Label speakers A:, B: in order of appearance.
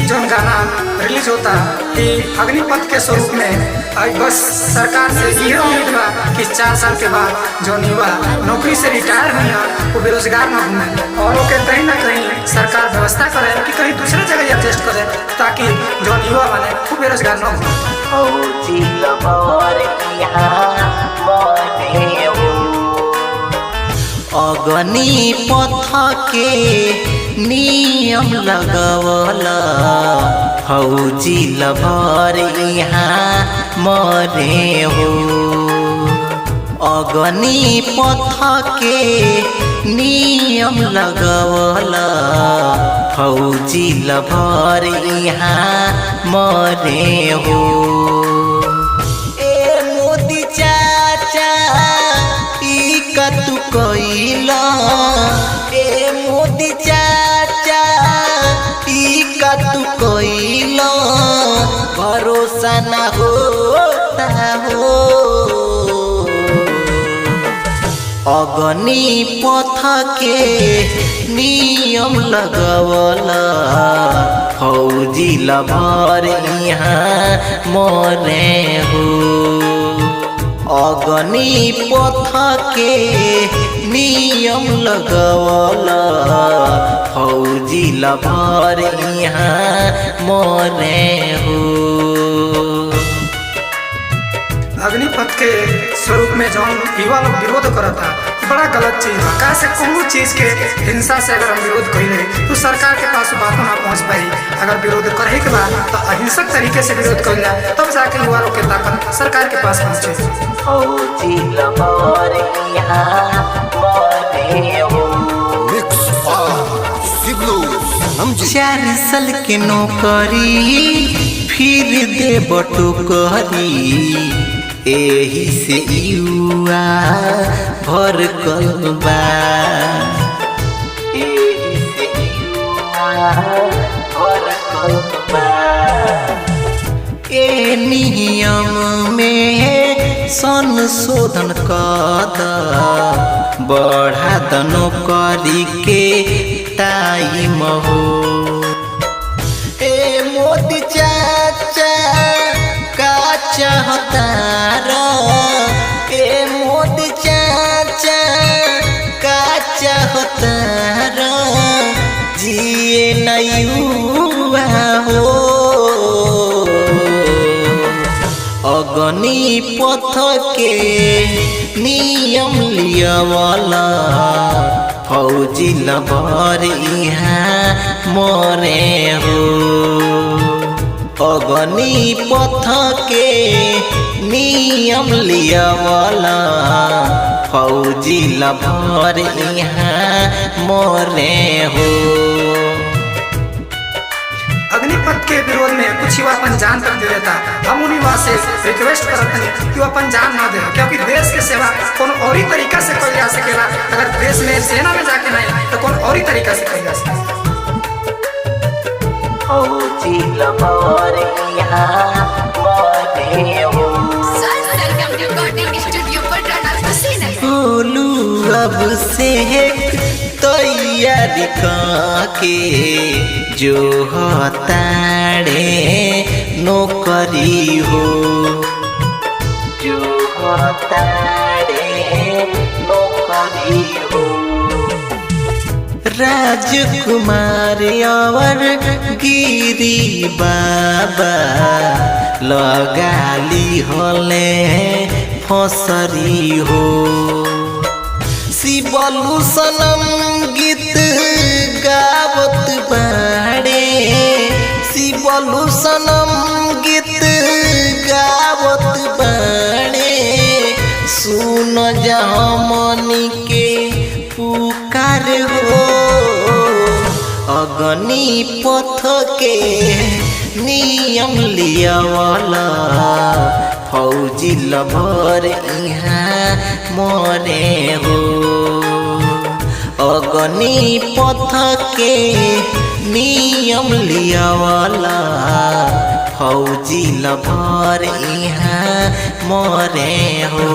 A: जो गाना रिलीज होता कि अग्निपथ के स्वरूप में बस सरकार से ये उम्मीद बा कि 4 साल के बाद जो युवा नौकरी से रिटायर हुई वो बेरोजगार न घूमे और ओके कहीं ना कहीं सरकार व्यवस्था करे कि कहीं दूसरे जगह एडजस्ट करे ताकि जो युवा बने वो बेरोजगार न
B: अग्निपथ के नियम लगवला फौजी लभर यहाँ मरे हो। अग्निपथ के नियम लगवला फौजी लभर यहाँ मरे हो। ए मोदी चाचा ई कतु कइला, ए मोदी चाचा ई कतु कइला, भरोसा न होता हो। अग्निपथ के नियम लगवला फौजी लभर यहाँ मरे हो। अग्निपथ के नियम लगवला फौजी लभर यहाँ मरे हो।
A: अग्निपथ के स्वरूप में जो युवा लोग विरोध करता बड़ा गलत चीज है। का से कोनो चीज के हिंसा से अगर हम विरोध करें तो सरकार के पास बात ना पहुंच पाई। अगर विरोध करे के बाद तो अहिंसक तरीके से विरोध कर जाए तब जाके युवा लोग के ताकत सरकार के पास पहुंचे।
B: 4 साल के नौकरी फिर दे बटुकरी, एही से युवा भर कलबा, एही से युवा भर कलबा। ए नियम में संशोधन कद बढ़ा द नौकरी के टाइम हो। ए मोदी चाचा का चाहता रो, ए मोदी चाचा का चाहता रो, जिए न युवा हो। अग्निपथ के नियम लियावला फौजी लभर यहाँ मरे हो। अग्निपथ के नियम लियावला फौजी लभर यहाँ मरे हो।
A: अग्निपथ के विरोध में कुछ युवा अपन जान तक दे देता। हम उन युवा से रिक्वेस्ट करते हैं कि वो अपन जान ना दे, क्योंकि देश के सेवा कौन और ही तरीका से कल जा सकेला। अगर देश में सेना में जाके नहीं तो कौन और ही तरीका से कल जा सकेला।
B: अब से तैयारी के जो हताड़े नौकरी हो, जो हताड़े नौकरी हो। राजकुमार और गिरी बाबा लगाली होले फसरी हो। शिवलू सनम गीत गावत बाड़े, शिवलू सनम गीत गावत बाड़े, सुन जा हमनी के पुकार हो। अग्निपथ के नियम लियावला फौजी लभर यहाँ मरे हो। अग्निपथ के नियम लियावला फौजी लभर यहाँ मरे हो।